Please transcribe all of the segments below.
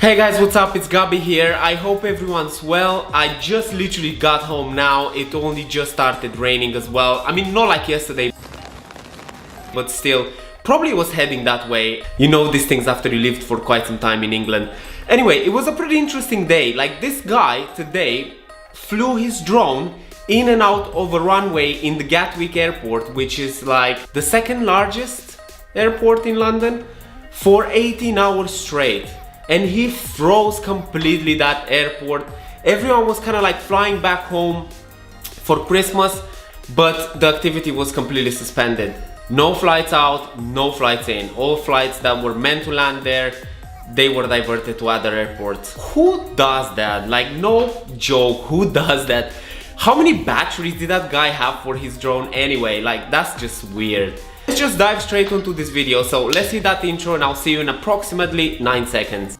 Hey guys, what's up? It's Gabi here. I hope everyone's well. I just literally got home now. It only just started raining as well. I mean, not like yesterday, but still, probably was heading that way. You know these things after you lived for quite some time in England. Anyway, it was a pretty interesting day. Like, this guy today flew his drone in and out of a runway in the Gatwick airport, which is like the second largest airport in London, for 18 hours straight. And he froze completely that airport. Everyone was kind of like flying back home for Christmas, but the activity was completely suspended. No flights out, no flights in. All flights that were meant to land there, they were diverted to other airports. Who does that? Like, no joke, who does that? How many batteries did that guy have for his drone anyway? Like, that's just weird. Let's just dive straight into this video. So let's hit that intro and I'll see you in approximately 9 seconds.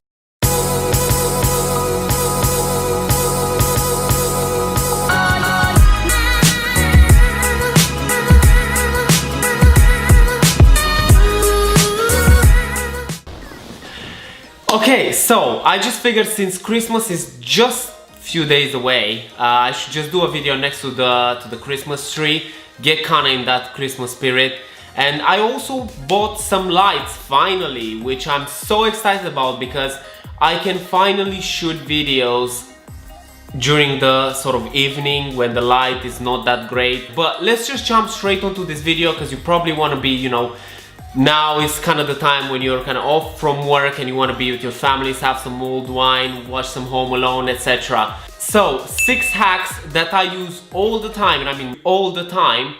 Okay, so I just figured since Christmas is just a few days away, I should just do a video next to the Christmas tree, get kinda in that Christmas spirit. And I also bought some lights finally, which I'm so excited about because I can finally shoot videos during the sort of evening when the light is not that great. But let's just jump straight onto this video because you probably want to be, you know, now is kind of the time when you're kind of off from work and you want to be with your families, have some mulled wine, watch some Home Alone, etc. So 6 hacks that I use all the time, and I mean all the time,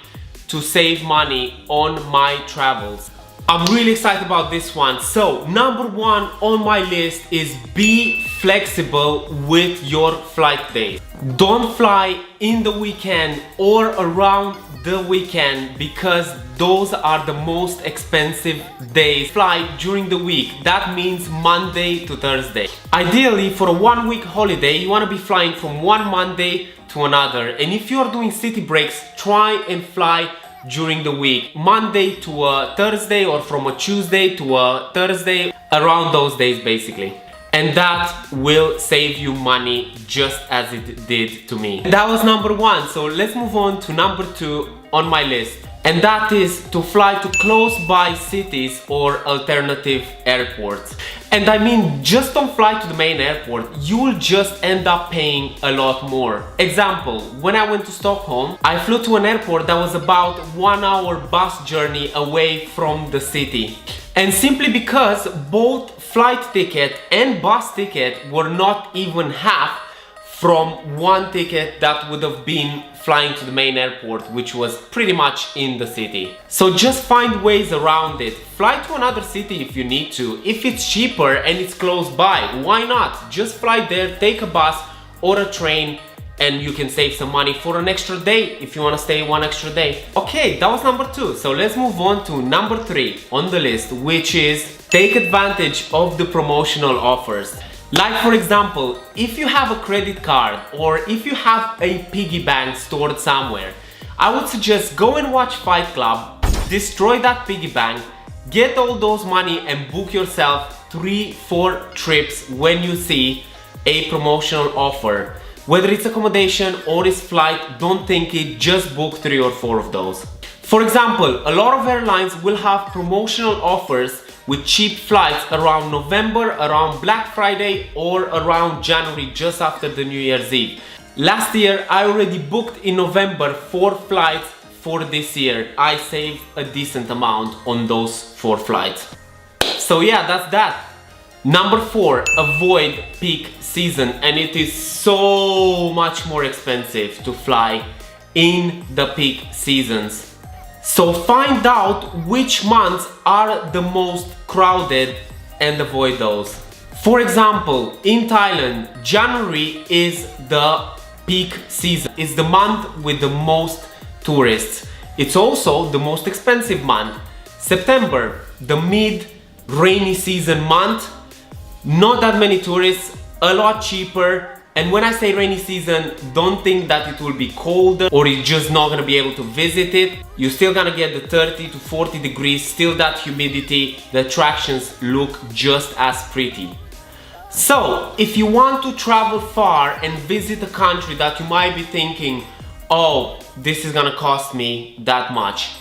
to save money on my travels. I'm really excited about this one. So number 1 on my list is be flexible with your flight days. Don't fly in the weekend or around the weekend because those are the most expensive days. Fly during the week. That means Monday to Thursday. Ideally, for a 1-week holiday, you want to be flying from one Monday to another. And if you're doing city breaks, try and fly during the week. Monday to a Thursday, or from a Tuesday to a Thursday, around those days basically. And that will save you money just as it did to me. That was number 1. So let's move on to number 2 on my list. And that is to fly to close by cities or alternative airports. And I mean, just don't fly to the main airport, you'll just end up paying a lot more. Example, when I went to Stockholm, I flew to an airport that was about 1 hour bus journey away from the city. And simply because both flight ticket and bus ticket were not even half from one ticket that would have been flying to the main airport, which was pretty much in the city. So just find ways around it. Fly to another city if you need to. If it's cheaper and it's close by, why not? Just fly there, take a bus or a train, and you can save some money for an extra day if you want to stay 1 extra day. Okay, that was number 2. So let's move on to number 3 on the list, which is take advantage of the promotional offers. Like, for example, if you have a credit card or if you have a piggy bank stored somewhere, I would suggest go and watch Fight Club, destroy that piggy bank, get all those money and book yourself 3-4 trips when you see a promotional offer. Whether it's accommodation or it's flight, don't think it, just book 3 or 4 of those. For example, a lot of airlines will have promotional offers with cheap flights around November, around Black Friday, or around January, just after the New Year's Eve. Last year, I already booked in November 4 flights for this year. I saved a decent amount on those 4 flights. So yeah, that's that. Number 4, avoid peak season, and it is so much more expensive to fly in the peak seasons. So find out which months are the most crowded and avoid those. For example, in Thailand, January is the peak season. It's the month with the most tourists. It's also the most expensive month. September, the mid-rainy season month, not that many tourists, a lot cheaper. And when I say rainy season, don't think that it will be colder or you're just not gonna be able to visit it. You're still gonna get the 30 to 40 degrees, still that humidity. The attractions look just as pretty. So, if you want to travel far and visit a country that you might be thinking, oh, this is gonna cost me that much,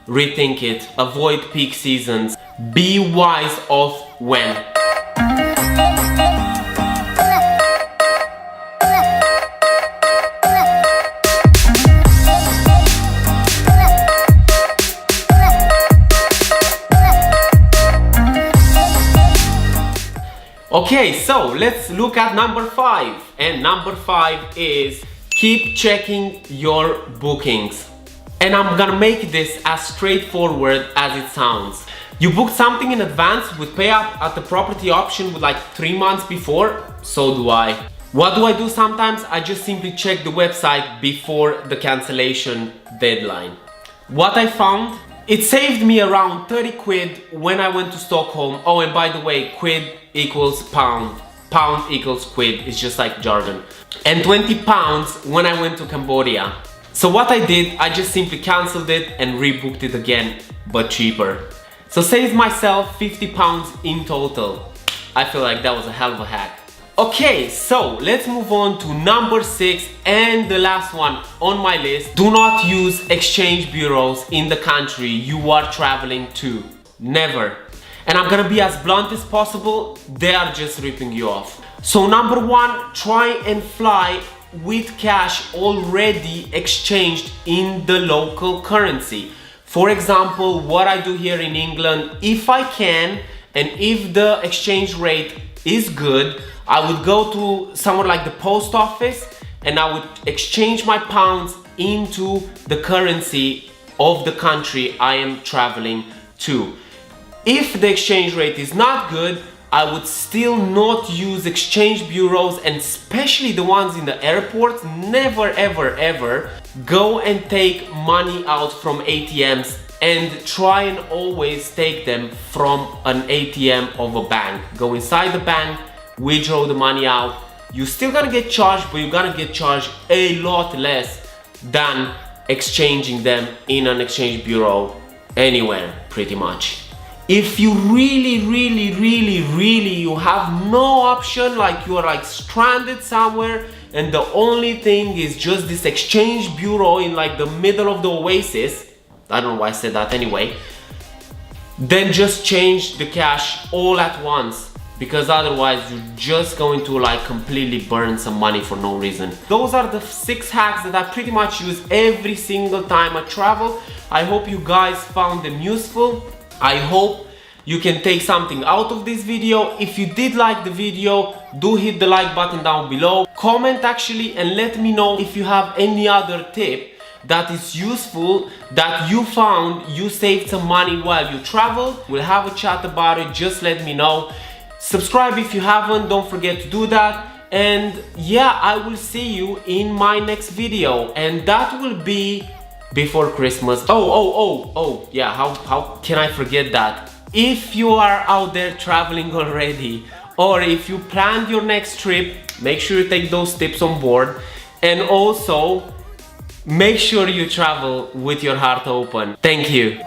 rethink it, avoid peak seasons, be wise of when. Okay, so let's look at number 5. And number 5 is keep checking your bookings. And I'm gonna make this as straightforward as it sounds. You booked something in advance with pay up at the property option with like 3 months before? So do I. What do I do sometimes? I just simply check the website before the cancellation deadline. What I found? It saved me around 30 quid when I went to Stockholm. Oh, and by the way, quid equals pound. Pound equals quid. It's just like jargon. And 20 pounds when I went to Cambodia. So what I did, I just simply cancelled it and rebooked it again, but cheaper. So saved myself 50 pounds in total. I feel like that was a hell of a hack. Okay, so let's move on to number 6 and the last one on my list. Do not use exchange bureaus in the country you are traveling to. Never. And I'm gonna be as blunt as possible, they are just ripping you off. So number 1, try and fly with cash already exchanged in the local currency. For example, what I do here in England, if I can, and if the exchange rate is good, I would go to somewhere like the post office and I would exchange my pounds into the currency of the country I am traveling to. If the exchange rate is not good, I would still not use exchange bureaus, and especially the ones in the airports. Never ever ever go and take money out from ATMs, and try and always take them from an ATM of a bank. Go inside the bank, withdraw the money out. You're still gonna get charged, but you're gonna get charged a lot less than exchanging them in an exchange bureau anywhere, pretty much. If you really you have no option, like you are like stranded somewhere and the only thing is just this exchange bureau in like the middle of the oasis, I don't know why I said that anyway, then just change the cash all at once, because otherwise you're just going to like completely burn some money for no reason. Those are the 6 hacks that I pretty much use every single time I travel. I hope you guys found them useful. I hope you can take something out of this video. If you did like the video, do hit the like button down below. Comment actually and let me know if you have any other tip that is useful, that you found you saved some money while you travel. We'll have a chat about it, just let me know. Subscribe if you haven't, don't forget to do that. And yeah, I will see you in my next video, and that will be before Christmas. Oh, yeah, how can I forget that? If you are out there traveling already, or if you planned your next trip, make sure you take those tips on board. And also, make sure you travel with your heart open. Thank you.